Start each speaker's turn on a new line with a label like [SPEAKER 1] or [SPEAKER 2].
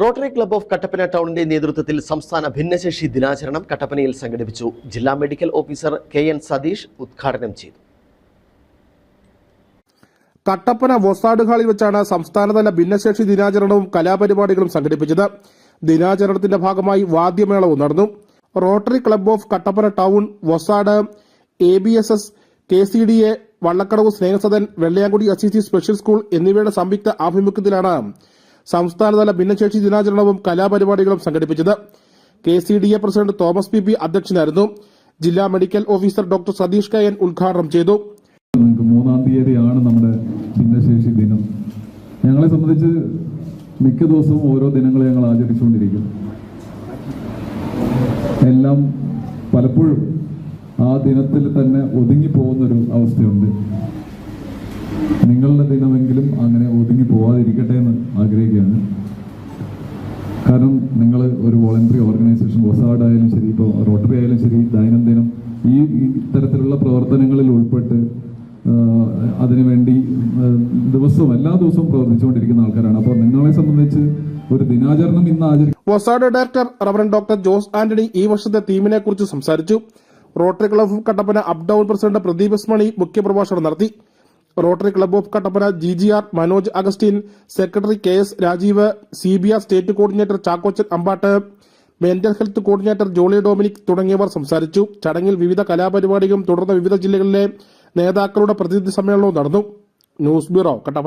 [SPEAKER 1] Rotary Club of Kattappana ടൗണിന്റെ നേതൃത്വത്തിൽ സംസ്ഥാന ഭിന്നശേഷി ദിനാചരണം കട്ടപ്പനയിൽ സംഘടിപ്പിച്ചു. ജില്ലാ മെഡിക്കൽ ഓഫീസർ KN സതീഷ് ഉദ്ഘാടനം ചെയ്തു.
[SPEAKER 2] കട്ടപ്പന വൊസാഡ് ഹാളിൽ വെച്ചാണ് സംസ്ഥാനതല ഭിന്നശേഷി ദിനാചരണവും കലാപരിപാടികളും സംഘടിപ്പിച്ചത്. ദിനാചരണത്തിന്റെ ഭാഗമായി വാദ്യമേളവും നടന്നു. Rotary Club of Kattappana town, വൊസാഡ്, ABSS, KCDA, Vallakkadavu Snehasadan, Vellayamkudi SCC special school എന്നിവയുടെ സംയുക്ത ആഭിമുഖ്യത്തിലാണ് സംസ്ഥാനതല ഭിന്നശേഷി ദിനാചരണവും കലാപരിപാടികളും സംഘടിപ്പിച്ചത്. KCDA പ്രസിഡന്റ് തോമസ് PP അധ്യക്ഷനായിരുന്നു. ജില്ലാ medical officer doctor Sathish KN ഉദ്ഘാടനം ചെയ്തു.
[SPEAKER 3] 3-ാം തീയതിയാണ് നമ്മുടെ ഭിന്നശേഷി ദിനം. ഞങ്ങളെ സംബന്ധിച്ച് മിക്ക ദിവസവും ഓരോ ദിനങ്ങൾ ഞങ്ങൾ ആചരിച്ചുകൊണ്ടിരിക്കും. എല്ലാം പലപ്പോഴും ആ ദിനത്തിൽ തന്നെ ഒതുങ്ങിപ്പോകുന്നൊരു അവസ്ഥയുണ്ട്. നിങ്ങളുടെ ദിനമെങ്കിലും അങ്ങനെ ഒതുങ്ങി പോവാതിരിക്കട്ടെ എന്ന് ആഗ്രഹിക്കുകയാണ്. കാരണം നിങ്ങൾ ഒരു വോളണ്ടറി ഓർഗനൈസേഷൻ, വൊസാഡ് ആയാലും ശരി, ഇപ്പോൾ റോട്ടറി ആയാലും ശരി, ദൈനംദിനം ഈ ഇത്തരത്തിലുള്ള പ്രവർത്തനങ്ങളിൽ ഉൾപ്പെട്ട് അതിനുവേണ്ടി എല്ലാ ദിവസവും പ്രവർത്തിച്ചുകൊണ്ടിരിക്കുന്ന ആൾക്കാരാണ്. അപ്പോൾ നിങ്ങളെ സംബന്ധിച്ച് ഒരു ദിനാചരണം ഇന്ന് ആചരിക്കും.
[SPEAKER 2] വൊസാഡ് director reverend doctor Jose Antony ഈ വർഷത്തെ തീമിനെ കുറിച്ച് സംസാരിച്ചു. Rotary Club of Kattappana uptown president Pradeep S. Mani മുഖ്യപ്രഭാഷണം നടത്തി. Rotary Club of Kattappana GGR Manoj Augustine, secretary KS Rajeev, CBR state coordinator Chackochan Ambatt, mental health coordinator Jolly Dominic തുടങ്ങിയവർ സംസാരിച്ചു. ചടങ്ങിൽ വിവിധ കലാപരിപാടികളും തുടർന്ന് വിവിധ ജില്ലകളിലെ നേതാക്കളുടെ പ്രതിനിധി സമ്മേളനവും നടന്നു. News bureau, Kattappana.